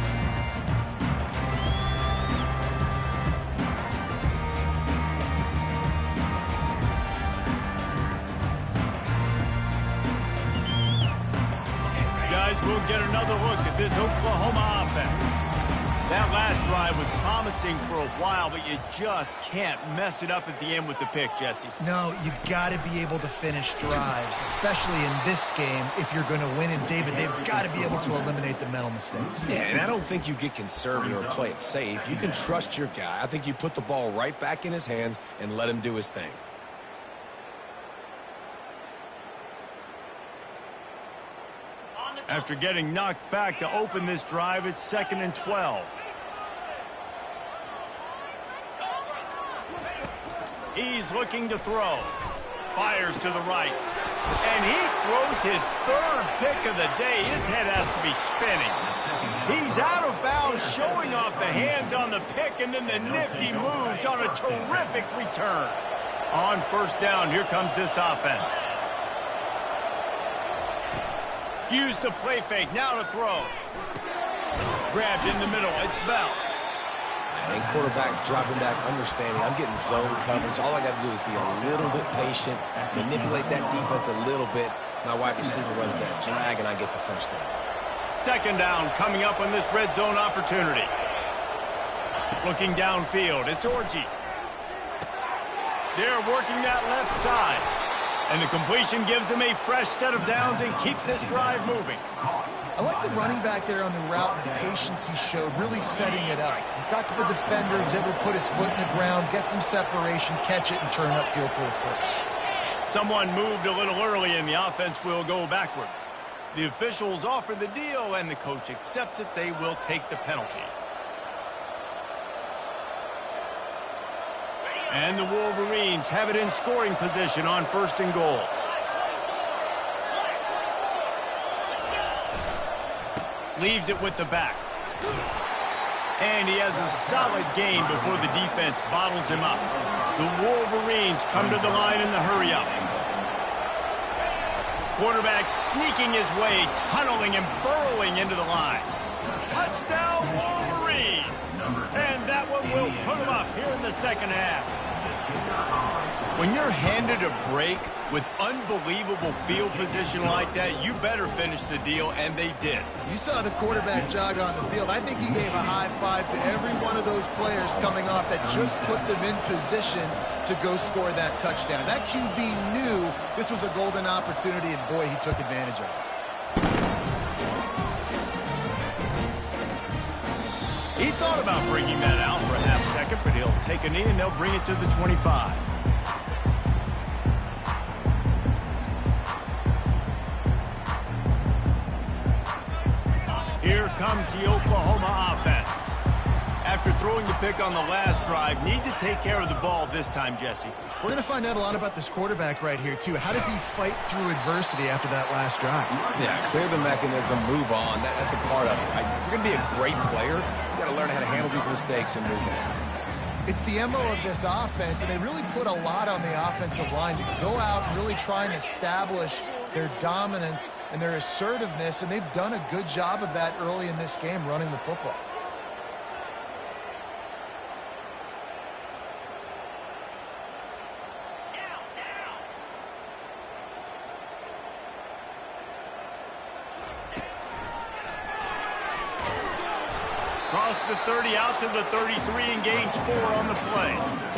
We'll get another look at this Oklahoma offense. That last drive was promising for a while, but you just can't mess it up at the end with the pick, Jesse. No, you got to be able to finish drives, especially in this game if you're going to win. And, David, they've got to be able to eliminate the mental mistakes. Yeah, and I don't think you get conservative or play it safe. You can trust your guy. I think you put the ball right back in his hands and let him do his thing. After getting knocked back to open this drive, it's 2nd and 12. He's looking to throw. Fires to the right. And he throws his 3rd pick of the day. His head has to be spinning. He's out of bounds, showing off the hands on the pick, and then the nifty moves on a terrific return. On 1st down, here comes this offense. Use the play fake. Now to throw. Grabbed in the middle. It's Bell. And quarterback dropping back, understanding I'm getting zone coverage. All I got to do is be a little bit patient, manipulate that defense a little bit. My wide receiver runs that drag, and I get the first down. Second down coming up on this red zone opportunity. Looking downfield, it's Orji. They're working that left side. And the completion gives him a fresh set of downs and keeps this drive moving. I like the running back there on the route and the patience he showed, really setting it up. He got to the defender, was able to put his foot in the ground, get some separation, catch it, and turn upfield for the first. Someone moved a little early, and the offense will go backward. The officials offer the deal, and the coach accepts it. They will take the penalty. And the Wolverines have it in scoring position on 1st and goal. Leaves it with the back. And he has a solid gain before the defense bottles him up. The Wolverines come to the line in the hurry-up. Quarterback sneaking his way, tunneling and burrowing into the line. Touchdown, Wolverines! And that one will put him up here in the second half. When you're handed a break with unbelievable field position like that, you better finish the deal, and they did. You saw the quarterback jog on the field. I think he gave a high five to every one of those players coming off that just put them in position to go score that touchdown. That QB knew this was a golden opportunity, and boy, he took advantage of it. He thought about bringing that out for a half second, but he'll take a knee and they'll bring it to the 25. Here comes the Oklahoma offense. After throwing the pick on the last drive, need to take care of the ball this time, Jesse. We're going to find out a lot about this quarterback right here, too. How does he fight through adversity after that last drive? Yeah, clear the mechanism, move on. That's a part of it, right? If you're going to be a great player, you got to learn how to handle these mistakes and move on. It's the MO of this offense, and they really put a lot on the offensive line to go out and really try and establish their dominance and their assertiveness, and they've done a good job of that early in this game running the football. Cross the 30 out to the 33 and gains 4 on the play.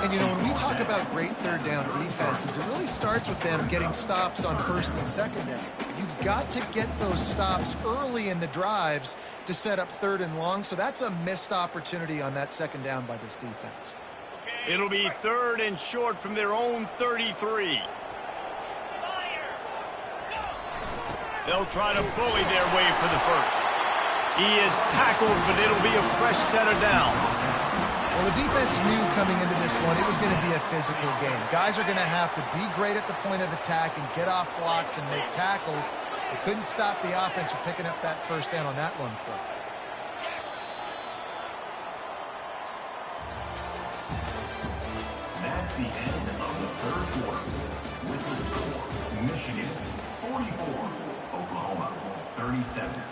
And, you know, when we talk about great third down defenses, it really starts with them getting stops on 1st and 2nd down. You've got to get those stops early in the drives to set up 3rd and long, so that's a missed opportunity on that 2nd down by this defense. It'll be 3rd and short from their own 33. They'll try to bully their way for the first. He is tackled, but it'll be a fresh set of downs. Well, the defense knew coming into this one it was going to be a physical game. Guys are going to have to be great at the point of attack and get off blocks and make tackles. They couldn't stop the offense from picking up that first down on that run play. That's the end of the third quarter. With the score, Michigan 44, Oklahoma 37.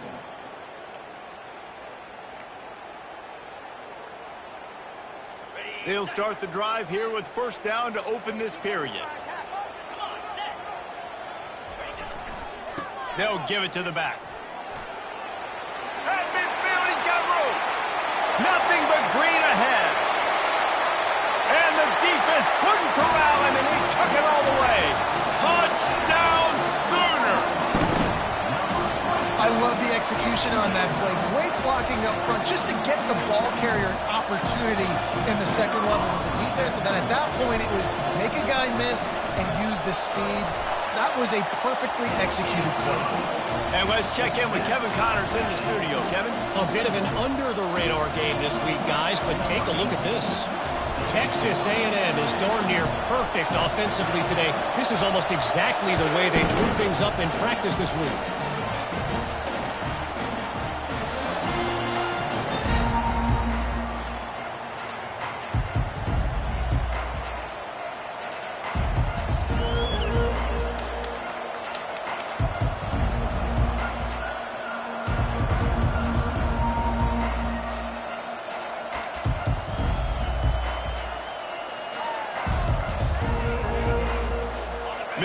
They'll start the drive here with first down to open this period. They'll give it to the back. At midfield, he's got room. Nothing but green ahead. And the defense couldn't corral him, and he took it all the way. Touchdown, Sooner! I love the execution on that play. Great blocking up front just to get the ball carrier an opportunity in the second level of the defense. And then at that point, it was make a guy miss and use the speed. That was a perfectly executed play. And let's check in with Kevin Connors in the studio. Kevin? A bit of an under-the-radar game this week, guys, but take a look at this. Texas A&M is darn near perfect offensively today. This is almost exactly the way they drew things up in practice this week.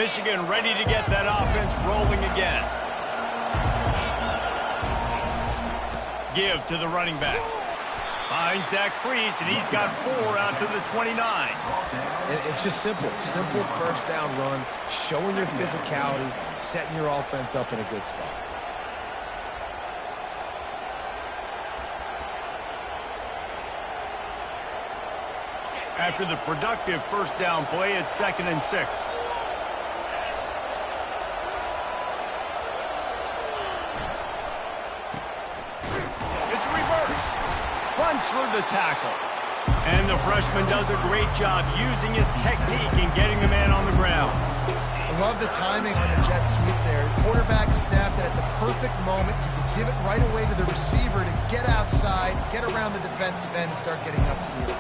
Michigan ready to get that offense rolling again. Give to the running back. Finds that crease, and he's got 4 out to the 29. And it's just simple. Simple first down run, showing your physicality, setting your offense up in a good spot. After the productive first down play, it's 2nd and 6. It's reverse. Runs through the tackle. And the freshman does a great job using his technique and getting the man on the ground. I love the timing on the jet sweep there. The quarterback snapped it at the perfect moment. You can give it right away to the receiver to get outside, get around the defensive end, and start getting upfield.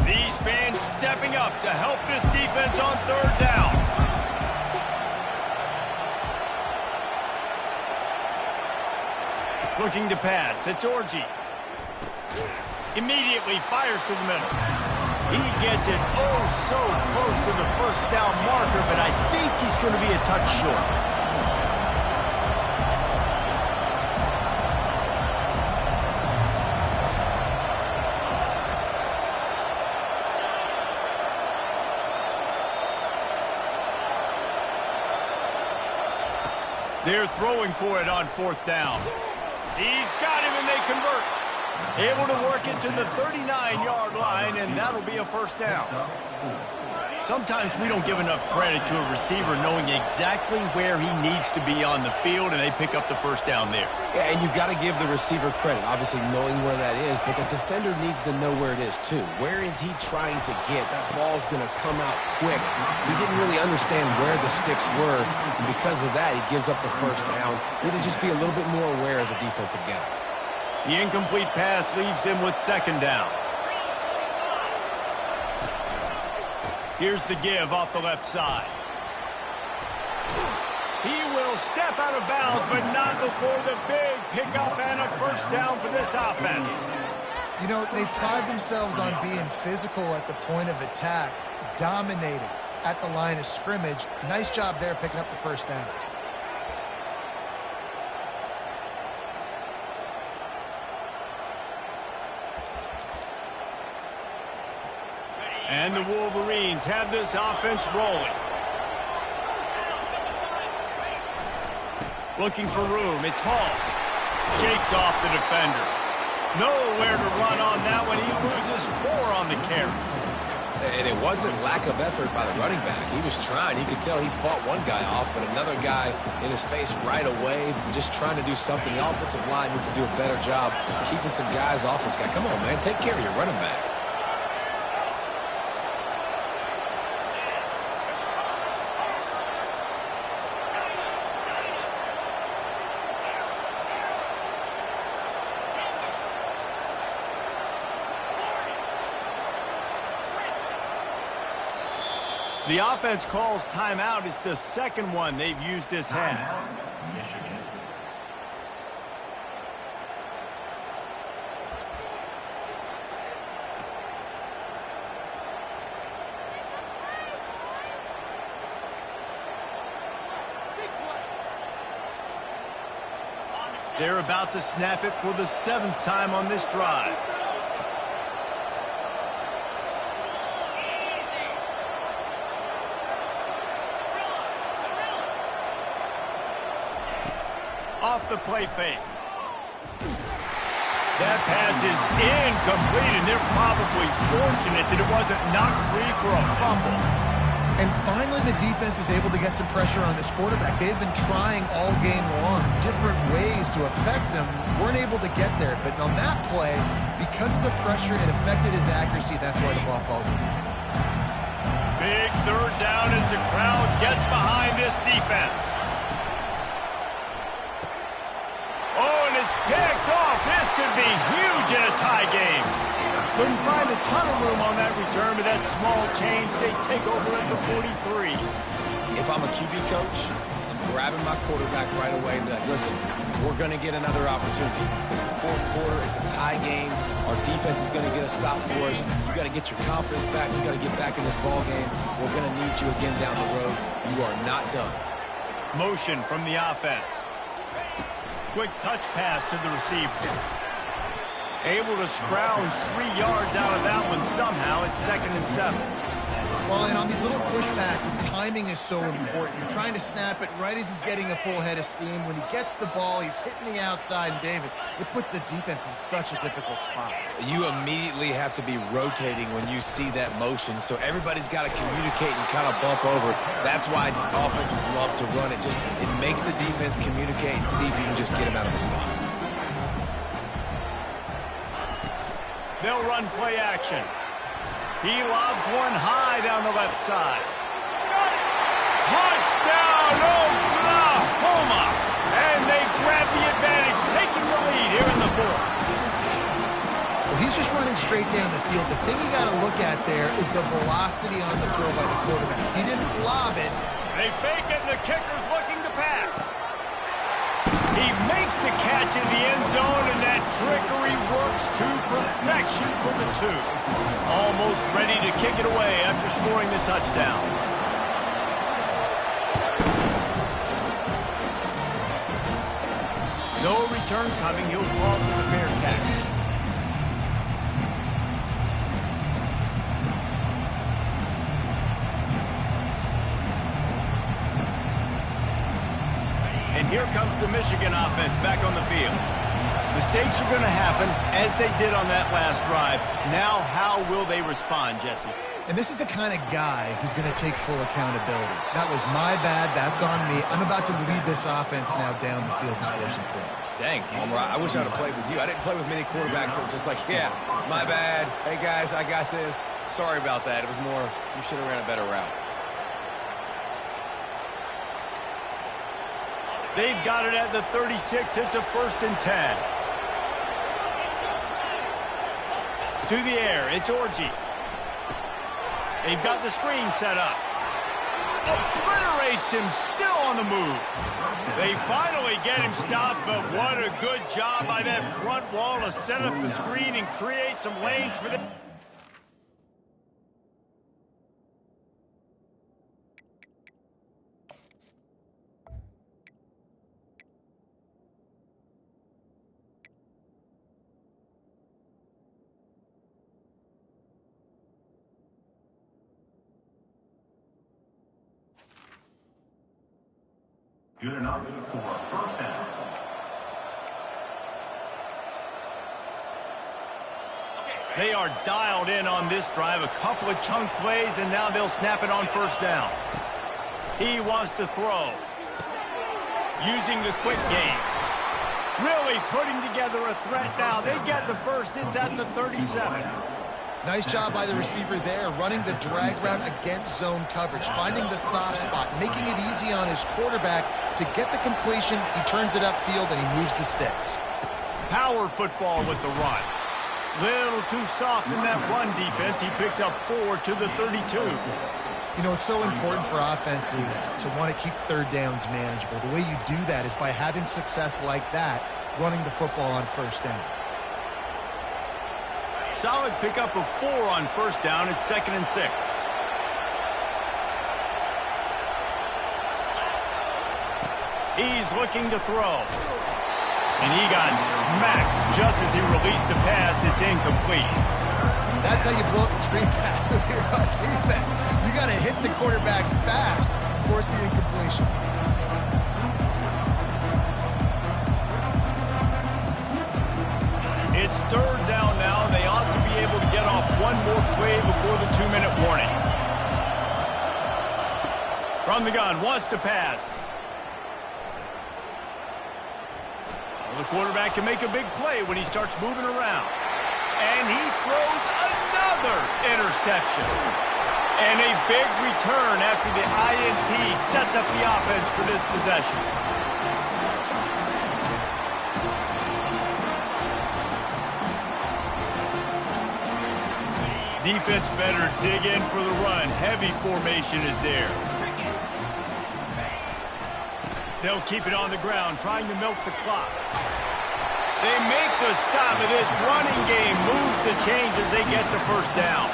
These fans stepping up to help this defense on 3rd down. Looking to pass. It's Orji. Immediately fires to the middle. He gets it so close to the first down marker, but I think he's going to be a touch short. They're throwing for it on 4th down. He's got him, and they convert. Able to work it to the 39-yard line, and that'll be a first down. Sometimes we don't give enough credit to a receiver knowing exactly where he needs to be on the field, and they pick up the first down there. Yeah, and you got to give the receiver credit, obviously knowing where that is, but the defender needs to know where it is too. Where is he trying to get? That ball's going to come out quick. He didn't really understand where the sticks were, and because of that, he gives up the first down. Need to just be a little bit more aware as a defensive guy. The incomplete pass leaves him with 2nd down. Here's the give off the left side. He will step out of bounds, but not before the big pickup and a first down for this offense. You know, they pride themselves on being physical at the point of attack, dominating at the line of scrimmage. Nice job there picking up the first down. And the Wolverines have this offense rolling. Looking for room. It's Hall. Shakes off the defender. Nowhere to run on that one. He loses 4 on the carry. And it wasn't lack of effort by the running back. He was trying. You could tell he fought one guy off, but another guy in his face right away, just trying to do something. The offensive line needs to do a better job keeping some guys off this guy. Come on, man. Take care of your running back. The offense calls timeout. It's the 2nd one they've used this half. Michigan. They're about to snap it for the 7th time on this drive. Off the play fake. That pass is incomplete, and they're probably fortunate that it wasn't knocked free for a fumble. And finally, the defense is able to get some pressure on this quarterback. They've been trying all game long, different ways to affect him. Weren't able to get there, but on that play, because of the pressure, it affected his accuracy. That's why the ball falls in. Big 3rd down as the crowd gets behind this defense. Oh, and it's picked off. This could be huge in a tie game. Couldn't find a ton of room on that return, but that small change, they take over at the 43. If I'm a QB coach, I'm grabbing my quarterback right away and be like, listen, we're going to get another opportunity. It's the fourth quarter. It's a tie game. Our defense is going to get a stop for us. You got to get your confidence back. You got to get back in this ball game. We're going to need you again down the road. You are not done. Motion from the offense. Quick touch pass to the receiver. Able to scrounge 3 yards out of that one somehow. It's 2nd and 7. Well, and on these little push passes, timing is so important. You're trying to snap it right as he's getting a full head of steam. When he gets the ball, he's hitting the outside, and David, it puts the defense in such a difficult spot. You immediately have to be rotating when you see that motion, so everybody's got to communicate and kind of bump over. That's why offenses love to run it. It makes the defense communicate and see if you can just get him out of the spot. They'll run play action. He lobs one high down the left side. Touchdown, Oklahoma! And they grab the advantage, taking the lead here in the fourth. Well, he's just running straight down the field. The thing you got to look at there is the velocity on the throw by the quarterback. He didn't lob it. They fake it, and the kicker's looking to pass. He makes the catch in the end zone, and that trickery works to perfection for the 2. Almost ready to kick it away after scoring the touchdown. No return coming. He'll call for the fair catch. And here comes the Michigan offense back on the field. Mistakes are going to happen, as they did on that last drive. Now, how will they respond, Jesse? And this is the kind of guy who's going to take full accountability. That was my bad. That's on me. I'm about to lead this offense now down the field and score some points. Dang, Palmer, I wish I'd have played with you. I didn't play with many quarterbacks that were just like, yeah, my bad. Hey, guys, I got this. Sorry about that. It was more, you should have ran a better route. They've got it at the 36. It's a 1st and 10. To the air, it's Orji. They've got the screen set up. Obliterates him, still on the move. They finally get him stopped, but what a good job by that front wall to set up the screen and create some lanes for them. Good enough for 1st down. They are dialed in on this drive. A couple of chunk plays, and now they'll snap it on 1st down. He wants to throw. Using the quick game. Really putting together a threat now. They get the first. It's at the 37. Nice job by the receiver there, running the drag route against zone coverage, finding the soft spot, making it easy on his quarterback to get the completion. He turns it upfield, and he moves the sticks. Power football with the run. Little too soft in that run defense. He picks up 4 to the 32. You know, it's so important for offenses to want to keep 3rd downs manageable. The way you do that is by having success like that, running the football on 1st down. Solid pickup of 4 on 1st down. It's 2nd and 6. He's looking to throw. And he got smacked just as he released the pass. It's incomplete. That's how you blow up the screen pass if you're on defense. You got to hit the quarterback fast, force the incompletion. It's 3rd down now. They ought to be able to get off one more play before the 2-minute warning. From the gun, wants to pass. Well, the quarterback can make a big play when he starts moving around. And he throws another interception. And a big return after the INT sets up the offense for this possession. Defense better dig in for the run. Heavy formation is there. They'll keep it on the ground, trying to milk the clock. They make the stop of this running game. Moves to change as they get the first down.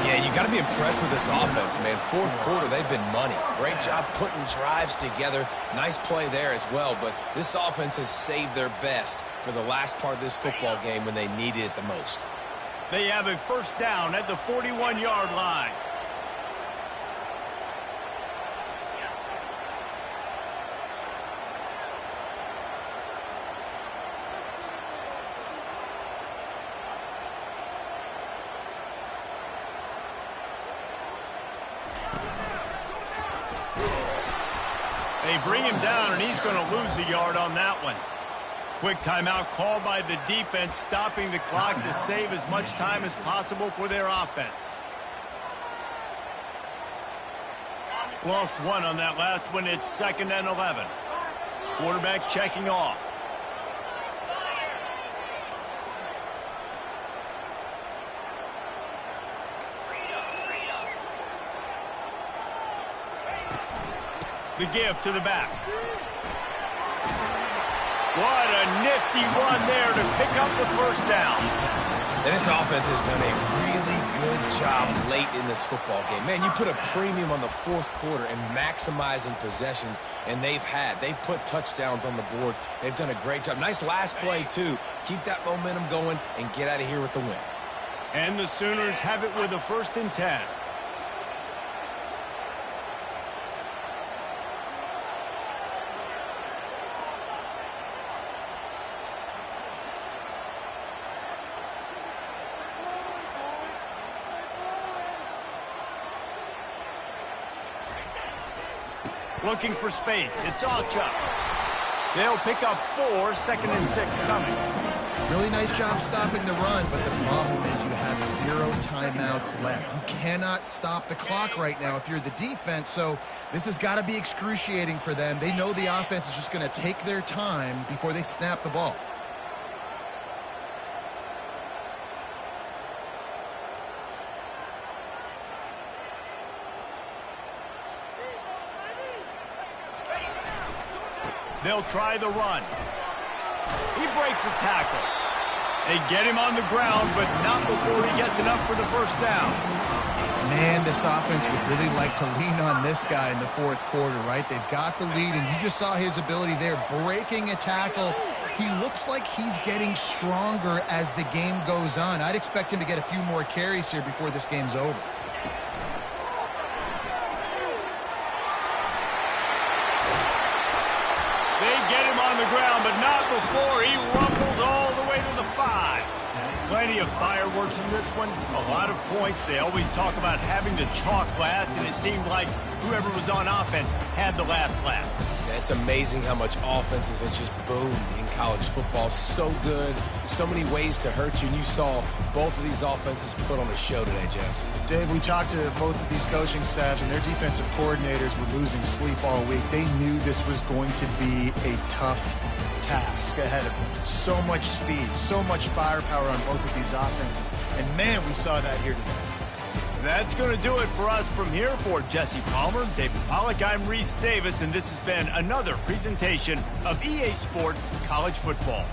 Yeah, you got to be impressed with this offense, man. Fourth quarter, they've been money. Great job putting drives together. Nice play there as well, but this offense has saved their best for the last part of this football game when they needed it the most. They have a first down at the 41-yard line. They bring him down, and he's going to lose a yard on that one. Quick timeout called by the defense, stopping the clock to save as much time as possible for their offense. Lost one on that last one. It's 2nd and 11. Quarterback checking off. The give to the back. What a nifty run there to pick up the first down. And this offense has done a really good job late in this football game. Man, you put a premium on the fourth quarter and maximizing possessions, and they've put touchdowns on the board. They've done a great job. Nice last play, too. Keep that momentum going and get out of here with the win. And the Sooners have it with a 1st and 10. Looking for space. It's Alchuk. They'll pick up 4, 2nd and 6 coming. Really nice job stopping the run, but the problem is you have 0 timeouts left. You cannot stop the clock right now if you're the defense, so this has got to be excruciating for them. They know the offense is just going to take their time before they snap the ball. They'll try the run. He breaks a tackle. They get him on the ground, but not before he gets enough for the first down. Man, this offense would really like to lean on this guy in the fourth quarter, right? They've got the lead, and you just saw his ability there, breaking a tackle. He looks like he's getting stronger as the game goes on. I'd expect him to get a few more carries here before this game's over. On the ground, but not before he rumbles all the way to the 5. Plenty of fireworks in this one. A lot of points. They always talk about having the chalk last, and it seemed like whoever was on offense had the last laugh. Yeah, it's amazing how much offense has just boomed in college football. So good. So many ways to hurt you, and you saw both of these offenses put on a show today, Jess. Dave, we talked to both of these coaching staffs, and their defensive coordinators were losing sleep all week. They knew this was going to be a tough task ahead of them. So much speed, so much firepower on both of these offenses. And, man, we saw that here today. That's going to do it for us from here. For Jesse Palmer, David Pollack, I'm Reese Davis, and this has been another presentation of EA Sports College Football.